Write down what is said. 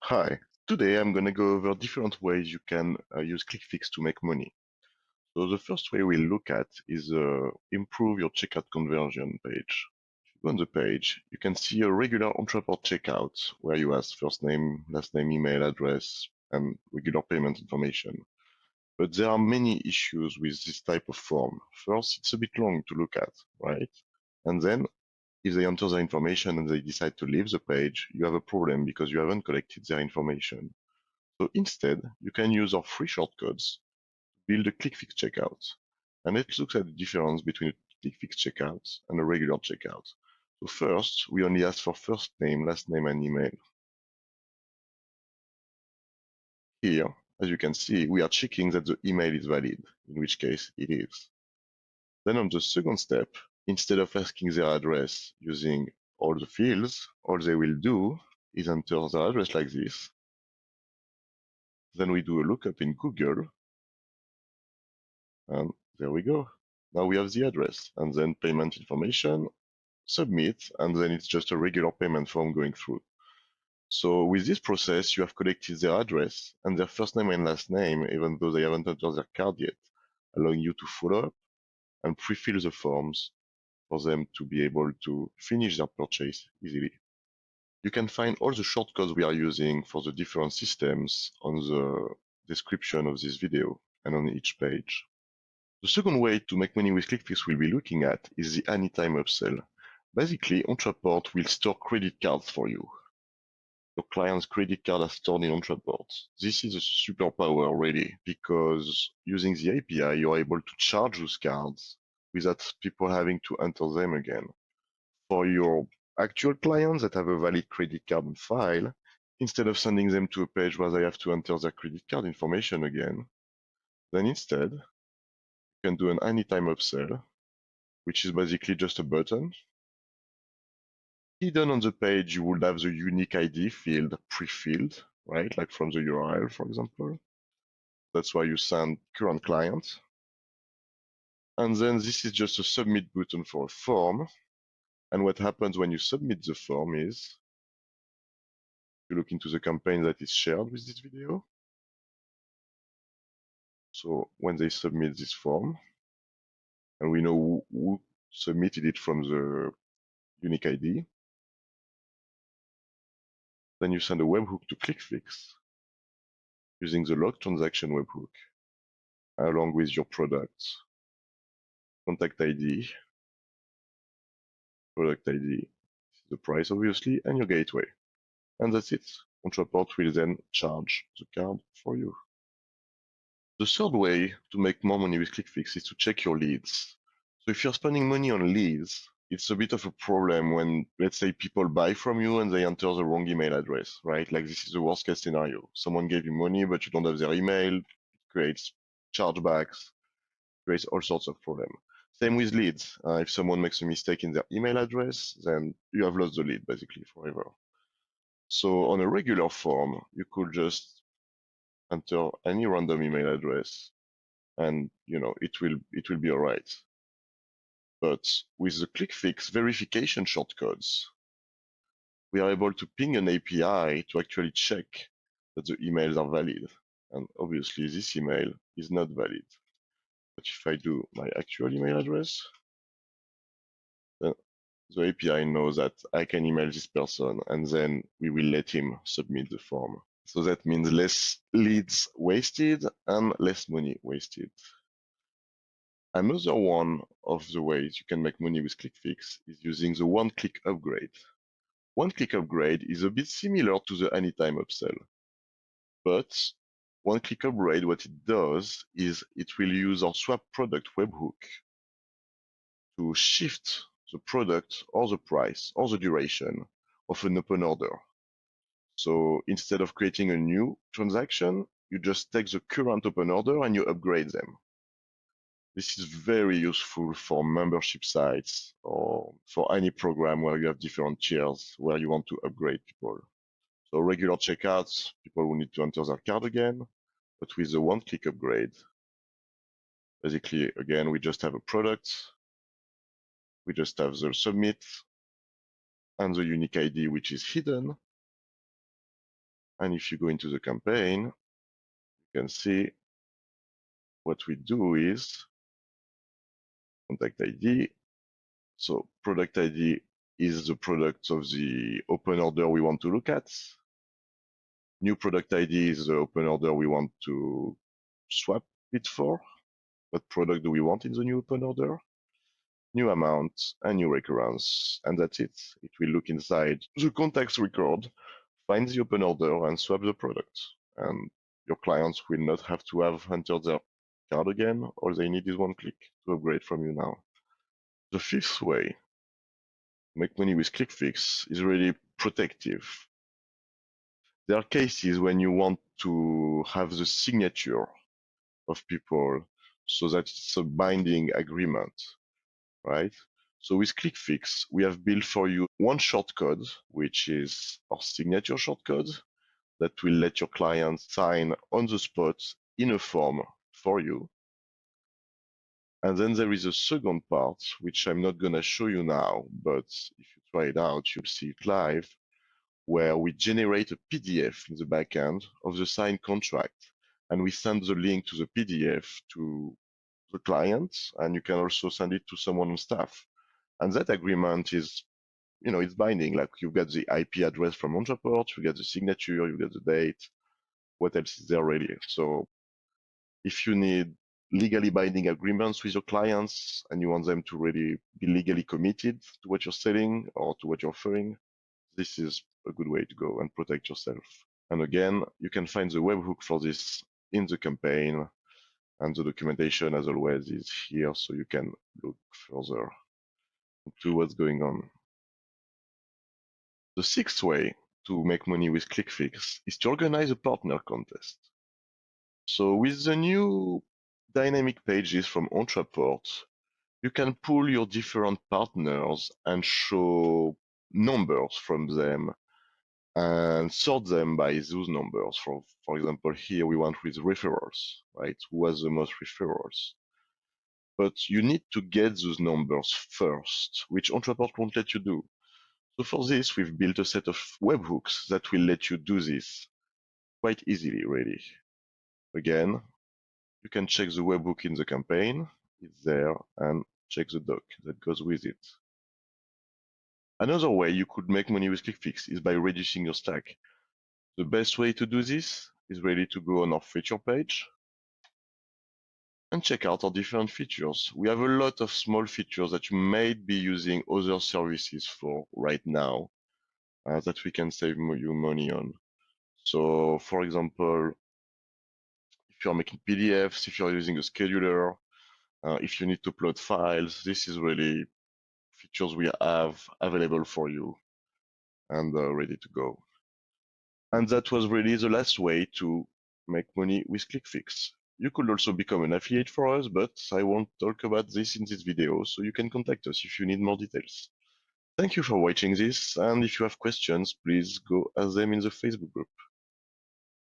Hi, today I'm going to go over different ways you can use ClickFix to make money. So the first way we'll look at is improve your checkout conversion page. If you go on the page, you can see a regular Ontraport checkout where you ask first name, last name, email address, and regular payment information. But there are many issues with this type of form. First, it's a bit long to look at, right? And then if they enter their information and they decide to leave the page, you have a problem because you haven't collected their information. So instead, you can use our free shortcodes to build a ClickFix checkout. And let's look at the difference between a ClickFix checkout and a regular checkout. So first, we only ask for first name, last name, and email. Here, as you can see, we are checking that the email is valid, in which case it is. Then on the second step, instead of asking their address using all the fields, all they will do is enter their address like this. Then we do a lookup in Google, and there we go. Now we have the address, and then payment information, submit, and then it's just a regular payment form going through. So with this process, you have collected their address and their first name and last name, even though they haven't entered their card yet, allowing you to follow up and pre-fill the forms for them to be able to finish their purchase easily. You can find all the shortcodes we are using for the different systems on the description of this video and on each page. The second way to make money with ClickFix we'll be looking at is the anytime upsell. Basically, Ontraport will store credit cards for you. Your client's credit card are stored in Ontraport. This is a superpower already because using the API, you're able to charge those cards without people having to enter them again. For your actual clients that have a valid credit card on file, instead of sending them to a page where they have to enter their credit card information again, then instead, you can do an anytime upsell, which is basically just a button. Hidden on the page, you would have the unique ID field pre-filled, right? Like from the URL, for example. That's why you send current client. And then this is just a submit button for a form. And what happens when you submit the form is, you look into the campaign that is shared with this video. So when they submit this form, and we know who submitted it from the unique ID, then you send a webhook to ClickFix using the log transaction webhook, along with your product, contact ID, product ID, the price obviously, and your gateway. And that's it. Ontraport will then charge the card for you. The third way to make more money with ClickFix is to check your leads. So if you're spending money on leads, it's a bit of a problem when, let's say, people buy from you and they enter the wrong email address, right? Like this is the worst case scenario. Someone gave you money, but you don't have their email, it creates chargebacks, creates all sorts of problems. Same with leads. If someone makes a mistake in their email address, then you have lost the lead basically forever. So on a regular form, you could just enter any random email address and it will be all right. But with the ClickFix verification shortcodes, we are able to ping an API to actually check that the emails are valid. And obviously this email is not valid. But if I do my actual email address, then the API knows that I can email this person and then we will let him submit the form. So that means less leads wasted and less money wasted. Another one of the ways you can make money with ClickFix is using the one-click upgrade. One-click upgrade is a bit similar to the anytime upsell, but one-click upgrade, what it does is it will use our swap product webhook to shift the product or the price or the duration of an open order. So instead of creating a new transaction, you just take the current open order and you upgrade them. This is very useful for membership sites or for any program where you have different tiers where you want to upgrade people. So regular checkouts, people will need to enter their card again, but with the one-click upgrade, basically, again, we just have a product, we just have the submit and the unique ID, which is hidden. And if you go into the campaign, you can see what we do is contact ID. So product ID is the product of the open order we want to look at. New product ID is the open order we want to swap it for. What product do we want in the new open order? New amount and new recurrence, and that's it. It will look inside the contacts record, find the open order, and swap the product. And your clients will not have to have entered their card again. All they need is one click to upgrade from you now. The fifth way to make money with ClickFix is really protective. There are cases when you want to have the signature of people so that it's a binding agreement, right? So with ClickFix, we have built for you one shortcode, which is our signature shortcode that will let your client sign on the spot in a form for you. And then there is a second part, which I'm not going to show you now, but if you try it out, you'll see it live, where we generate a PDF in the backend of the signed contract, and we send the link to the PDF to the client, and you can also send it to someone on staff. And that agreement is, it's binding. Like you've got the IP address from Ontraport, you get the signature, you get the date. What else is there really? So if you need legally binding agreements with your clients and you want them to really be legally committed to what you're selling or to what you're offering, this is a good way to go and protect yourself. And again, you can find the webhook for this in the campaign, and the documentation, as always, is here, so you can look further into what's going on. The sixth way to make money with ClickFix is to organize a partner contest. So with the new dynamic pages from Ontraport, you can pull your different partners and show numbers from them and sort them by those numbers. For example, here we want with referrals, right? Who has the most referrals? But you need to get those numbers first, which Ontraport won't let you do. So for this, we've built a set of webhooks that will let you do this quite easily, really. Again, you can check the webhook in the campaign. It's there, and check the doc that goes with it. Another way you could make money with ClickFix is by reducing your stack. The best way to do this is really to go on our feature page and check out our different features. We have a lot of small features that you may be using other services for right now that we can save you money on. So for example, if you're making PDFs, if you're using a scheduler, if you need to upload files, this is really features we have available for you and ready to go. And that was really the last way to make money with ClickFix. You could also become an affiliate for us, but I won't talk about this in this video, so you can contact us if you need more details. Thank you for watching this, and if you have questions, please go ask them in the Facebook group.